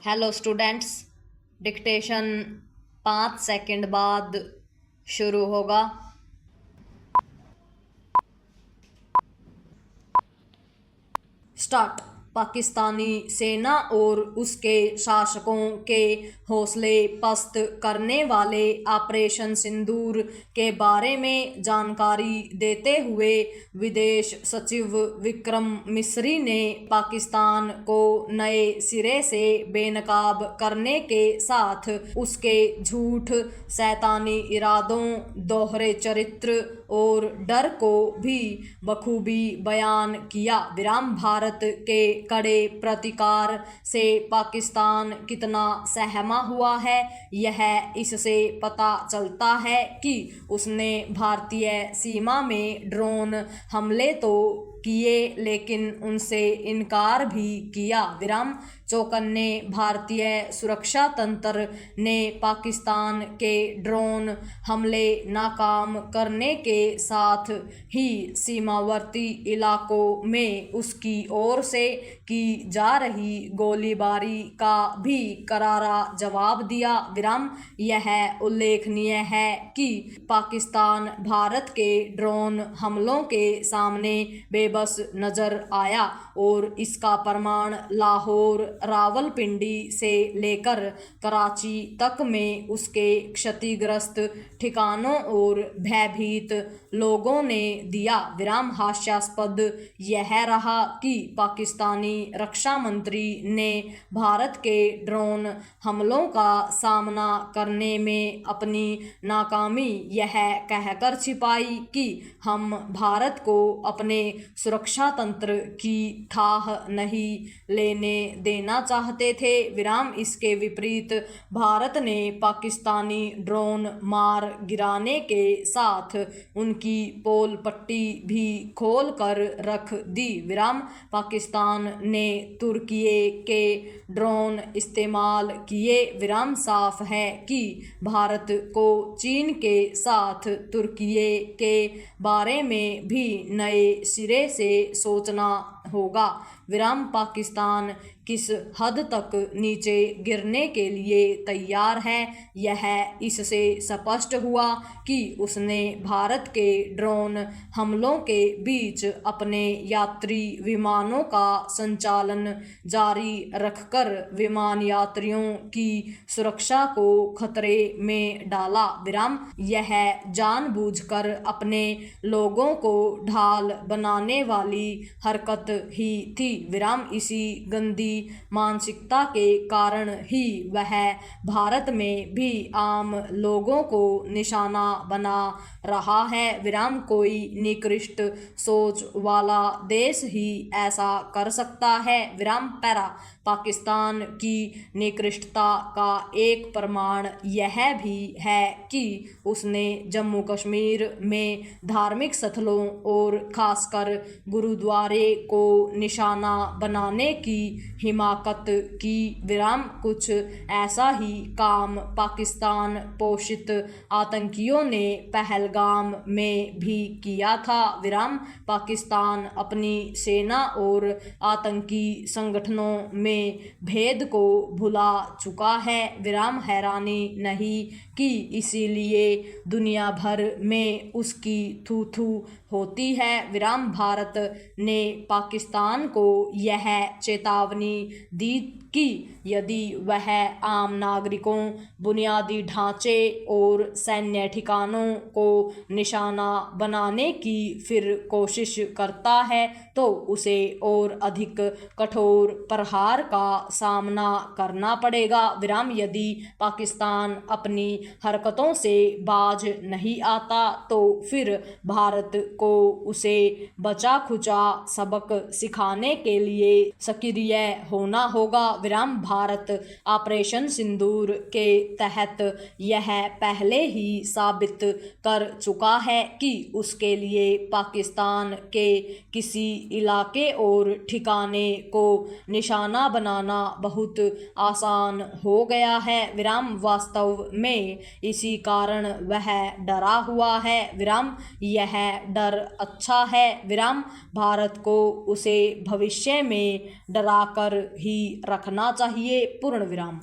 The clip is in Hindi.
हेलो स्टूडेंट्स, डिक्टेशन 5 सेकंड बाद शुरू होगा। स्टार्ट। पाकिस्तानी सेना और उसके शासकों के हौसले पस्त करने वाले ऑपरेशन सिंदूर के बारे में जानकारी देते हुए विदेश सचिव विक्रम मिस्री ने पाकिस्तान को नए सिरे से बेनकाब करने के साथ उसके झूठ, शैतानी इरादों, दोहरे चरित्र और डर को भी बखूबी बयान किया। भारत के कड़े प्रतिकार से पाकिस्तान कितना सहमा हुआ है, यह इससे पता चलता है कि उसने भारतीय सीमा में ड्रोन हमले तो किए लेकिन उनसे इनकार भी किया। चौकन्ने भारतीय सुरक्षा तंत्र ने पाकिस्तान के ड्रोन हमले नाकाम करने के साथ ही सीमावर्ती इलाकों में उसकी ओर से की जा रही गोलीबारी का भी करारा जवाब दिया। यह उल्लेखनीय है कि पाकिस्तान भारत के ड्रोन हमलों के सामने बेबस नजर आया और इसका प्रमाण लाहौर, रावलपिंडी से लेकर कराची तक में उसके क्षतिग्रस्त ठिकानों और भयभीत लोगों ने दिया। हास्यास्पद यह रहा कि पाकिस्तानी रक्षा मंत्री ने भारत के ड्रोन हमलों का सामना करने में अपनी नाकामी यह कहकर छिपाई कि हम भारत को अपने सुरक्षा तंत्र की थाह नहीं लेने देना चाहते थे। इसके विपरीत भारत ने पाकिस्तानी ड्रोन मार गिराने के साथ उनकी पोल पट्टी भी खोल कर रख दी। पाकिस्तान ने तुर्की के ड्रोन इस्तेमाल किए। साफ है कि भारत को चीन के साथ तुर्की के बारे में भी नए सिरे से सोचना होगा। पाकिस्तान किस हद तक नीचे गिरने के लिए तैयार है, यह इससे स्पष्ट हुआ कि उसने भारत के ड्रोन हमलों के बीच अपने यात्री विमानों का संचालन जारी रखकर विमान यात्रियों की सुरक्षा को खतरे में डाला। यह जानबूझकर अपने लोगों को ढाल बनाने वाली हरकत ही थी। इसी गंदी मानसिकता के कारण ही वह भारत में भी आम लोगों को निशाना बना रहा है। कोई निकृष्ट सोच वाला देश ही ऐसा कर सकता है। पैरा पाकिस्तान की निकृष्टता का एक प्रमाण यह भी है कि उसने जम्मू कश्मीर में धार्मिक स्थलों और खासकर गुरुद्वारे को निशाना बनाने की हिमाकत की। कुछ ऐसा ही काम पाकिस्तान पोषित आतंकियों ने पहलगाम में भी किया था। पाकिस्तान अपनी सेना और आतंकी संगठनों में भेद को भुला चुका है। हैरानी नहीं कि इसीलिए दुनिया भर में उसकी थू थू होती है। भारत ने पाकिस्तान को यह चेतावनी दी कि यदि वह आम नागरिकों, बुनियादी ढांचे और सैन्य ठिकानों को निशाना बनाने की फिर कोशिश करता है तो उसे और अधिक कठोर प्रहार का सामना करना पड़ेगा। यदि पाकिस्तान अपनी हरकतों से बाज नहीं आता तो फिर भारत को उसे बचा खुचा सबक सिखाने के लिए सक्रिय होना होगा। भारत ऑपरेशन सिंदूर के तहत यह पहले ही साबित कर चुका है कि उसके लिए पाकिस्तान के किसी इलाके और ठिकाने को निशाना बनाना बहुत आसान हो गया है। वास्तव में इसी कारण वह डरा हुआ है। यह डर अच्छा है। भारत को उसे भविष्य में डराकर ही रखना चाहिए। पूर्ण विराम।